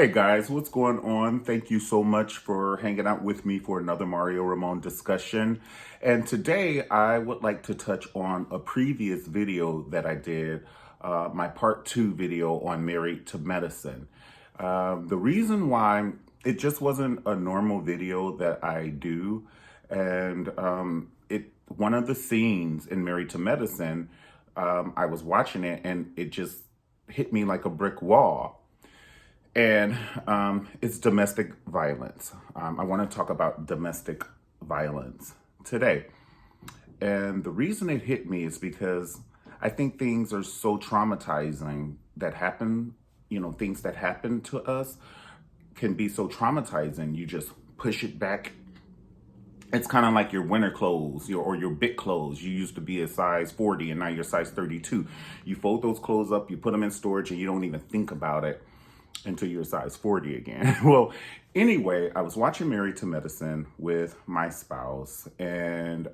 Hey guys, what's going on? Thank you so much for hanging out with me for another Mario Ramon discussion. And today I would like to touch on a previous video that I did, my part 2 video on Married to Medicine. The reason why it just wasn't a normal video that I do, and one of the scenes in Married to Medicine, I was watching it and it just hit me like a brick wall. And it's domestic violence. I want to talk about domestic violence today. And the reason it hit me is because I think things are so traumatizing that happen, things that happen to us can be so traumatizing. You just push it back. It's kind of like your winter clothes or your big clothes. You used to be a size 40 and now you're size 32. You fold those clothes up, you put them in storage, and you don't even think about it until you're size 40 again. Well, anyway, I was watching Married to Medicine with my spouse, and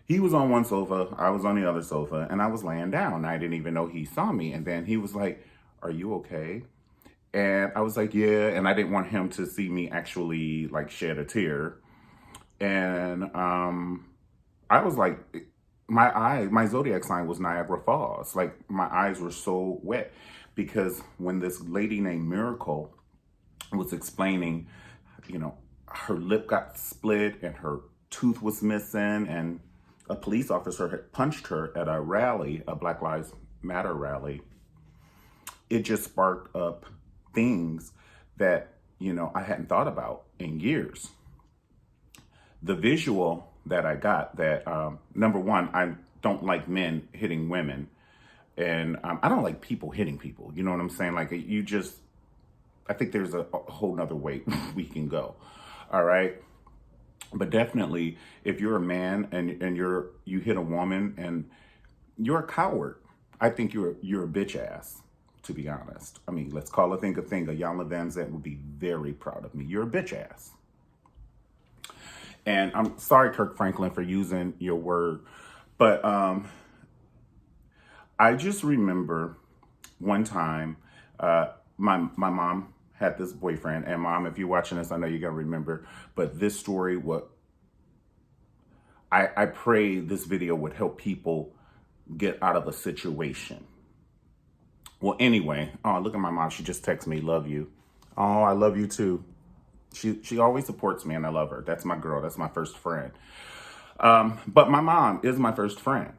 he was on one sofa, I was on the other sofa, and I was laying down. I didn't even know he saw me. And then he was like, "Are you okay?" And I was like, "Yeah." And I didn't want him to see me actually like shed a tear. And I was like, my zodiac sign was Niagara Falls. Like, my eyes were so wet because when this lady named Miracle was explaining, her lip got split and her tooth was missing, and a police officer had punched her at a rally, a Black Lives Matter rally, it just sparked up things that, I hadn't thought about in years. The visual that I got that, number one, I don't like men hitting women. And I don't like people hitting people. You know what I'm saying? Like, I think there's a whole nother way we can go. All right. But definitely, if you're a man and you hit a woman and you're a coward, I think you're a bitch ass, to be honest. I mean, let's call a thing a thing. Iyanla Vanzant would be very proud of me. You're a bitch ass. And I'm sorry, Kirk Franklin, for using your word, but I just remember one time, my mom had this boyfriend, and Mom, if you're watching this, I know you're gonna remember, but this story, I pray this video would help people get out of a situation. Well, anyway, oh, look at my mom. She just texted me, "Love you." Oh, I love you too. She always supports me, and I love her. That's my girl. That's my first friend. But my mom is my first friend.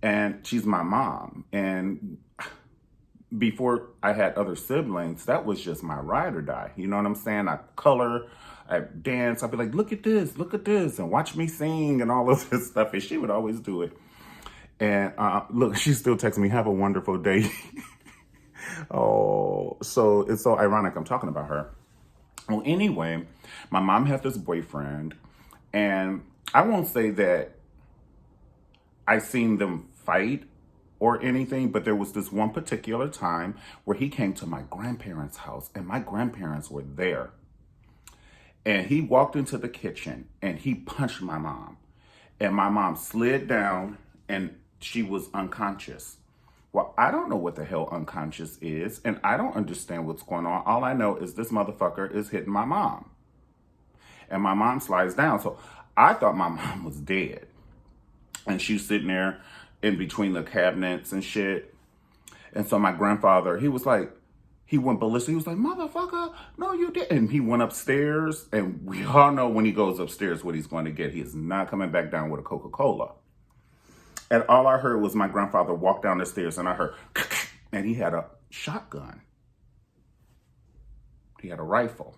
And she's my mom. And before I had other siblings, that was just my ride or die. You know what I'm saying? I color, I dance. I'd be like, look at this, and watch me sing and all of this stuff. And she would always do it. And look, she still texts me, "Have a wonderful day." Oh, so it's so ironic I'm talking about her. Well, anyway, my mom had this boyfriend, and I won't say that I seen them fight or anything, but there was this one particular time where he came to my grandparents' house, and my grandparents were there. And he walked into the kitchen and he punched my mom. And my mom slid down and she was unconscious. Well, I don't know what the hell unconscious is, and I don't understand what's going on. All I know is this motherfucker is hitting my mom. And my mom slides down. So I thought my mom was dead. And she's sitting there in between the cabinets and shit. And so my grandfather, he went ballistic. He was like, "Motherfucker, no, you didn't." And he went upstairs. And we all know when he goes upstairs what he's going to get. He is not coming back down with a Coca-Cola. And all I heard was my grandfather walk down the stairs, and I heard, and he had a shotgun. He had a rifle.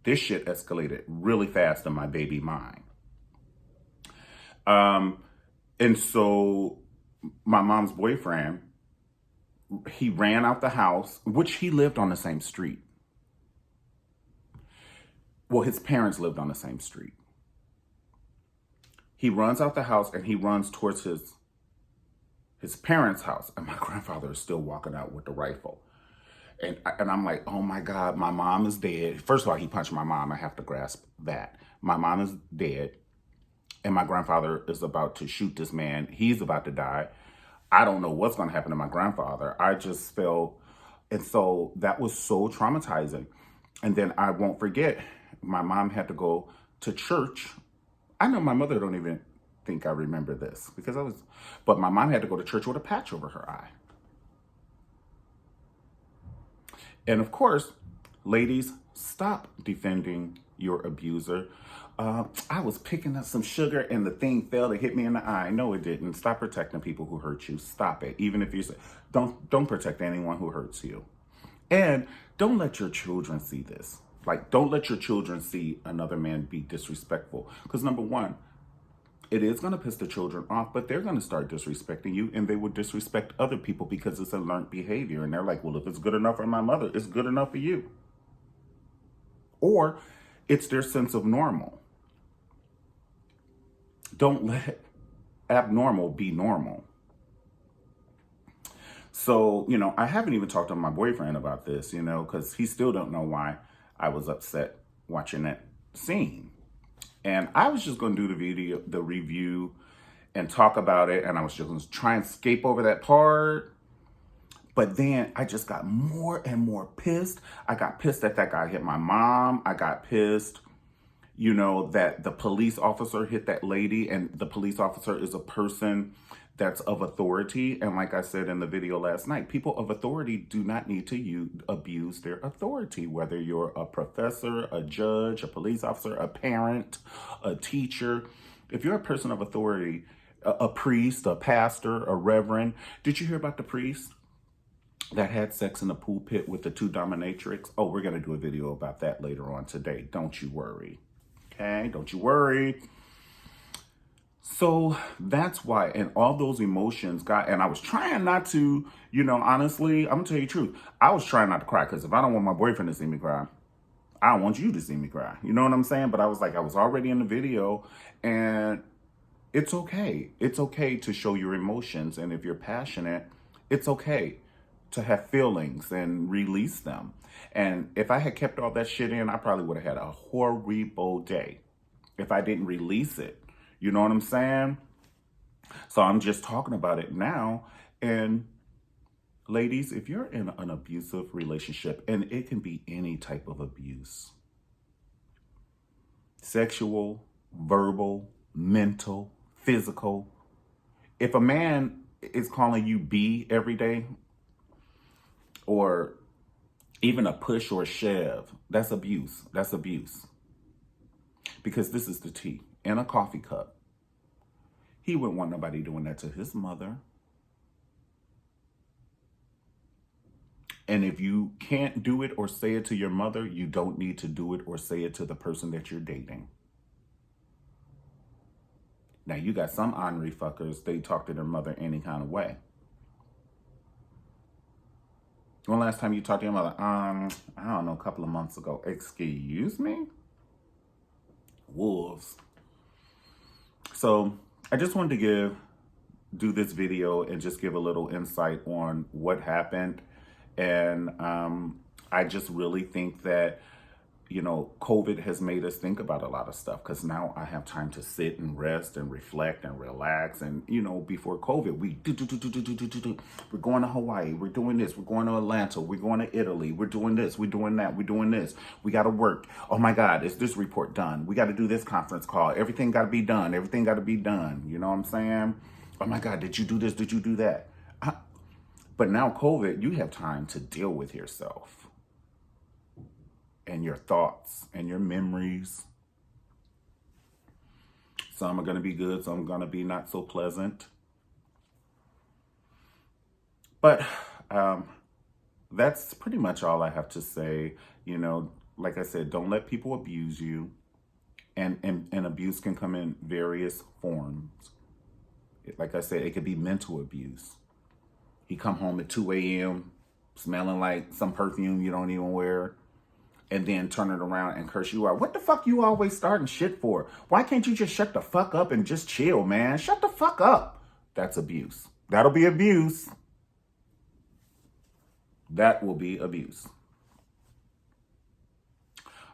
This shit escalated really fast in my baby mind. And so my mom's boyfriend, he ran out the house, which he lived on the same street. Well, his parents lived on the same street. He runs out the house and he runs towards his parents' house. And my grandfather is still walking out with the rifle. And I'm like, oh my God, my mom is dead. First of all, he punched my mom. I have to grasp that. My mom is dead. And my grandfather is about to shoot this man. He's about to die. I don't know what's going to happen to my grandfather. I just felt And so that was so traumatizing. And then I won't forget, my mom had to go to church. I know my mother don't even think I remember this because but my mom had to go to church with a patch over her eye. And of course, ladies, stop defending your abuser. I was picking up some sugar and the thing fell to hit me in the eye. No, it didn't. Stop protecting people who hurt you. Stop it. Even if you say, don't protect anyone who hurts you. And don't let your children see this. Like, don't let your children see another man be disrespectful. Because number one, it is going to piss the children off, but they're going to start disrespecting you, and they will disrespect other people because it's a learned behavior. And they're like, well, if it's good enough for my mother, it's good enough for you. Or it's their sense of normal. Don't let abnormal be normal. So, I haven't even talked to my boyfriend about this, because he still don't know why I was upset watching that scene. And I was just going to do the review and talk about it. And I was just going to try and escape over that part. But then I just got more and more pissed. I got pissed that guy hit my mom. I got pissed, that the police officer hit that lady. And the police officer is a person that's of authority. And like I said in the video last night, people of authority do not need to abuse their authority, whether you're a professor, a judge, a police officer, a parent, a teacher. If you're a person of authority, a priest, a pastor, a reverend. Did you hear about the priest that had sex in the pulpit with the two dominatrix? Oh, we're going to do a video about that later on today. Don't you worry. Okay? Don't you worry. So that's why, and all those emotions and I was trying not to, honestly, I'm gonna tell you the truth. I was trying not to cry because if I don't want my boyfriend to see me cry, I don't want you to see me cry. You know what I'm saying? But I was already in the video, and it's okay. It's okay to show your emotions. And if you're passionate, it's okay to have feelings and release them. And if I had kept all that shit in, I probably would have had a horrible day if I didn't release it. You know what I'm saying? So I'm just talking about it now. And ladies, if you're in an abusive relationship, and it can be any type of abuse, sexual, verbal, mental, physical. If a man is calling you B every day, or even a push or a shove, that's abuse. That's abuse. Because this is the tea. In a coffee cup. He wouldn't want nobody doing that to his mother. And if you can't do it or say it to your mother, you don't need to do it or say it to the person that you're dating. Now, you got some ornery fuckers, they talk to their mother any kind of way. When last time you talked to your mother? I don't know, a couple of months ago. Excuse me? Wolves. So I just wanted to do this video and just give a little insight on what happened. And I just really think that, COVID has made us think about a lot of stuff, because now I have time to sit and rest and reflect and relax. And, before COVID, we're going to Hawaii. We're doing this. We're going to Atlanta. We're going to Italy. We're doing this. We're doing that. We're doing this. We got to work. Oh my God, is this report done? We got to do this conference call. Everything got to be done. Everything got to be done. You know what I'm saying? Oh my God, did you do this? Did you do that? But now COVID, you have time to deal with yourself and your thoughts and your memories. Some are going to be good. Some are going to be not so pleasant. But that's pretty much all I have to say. Like I said, don't let people abuse you. And abuse can come in various forms. Like I said, it could be mental abuse. He come home at 2 a.m. smelling like some perfume you don't even wear, and then turn it around and curse you out. What the fuck you always starting shit for? Why can't you just shut the fuck up and just chill, man? Shut the fuck up. That's abuse. That'll be abuse. That will be abuse.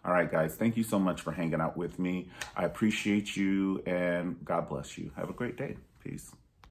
All right, guys. Thank you so much for hanging out with me. I appreciate you, and God bless you. Have a great day. Peace.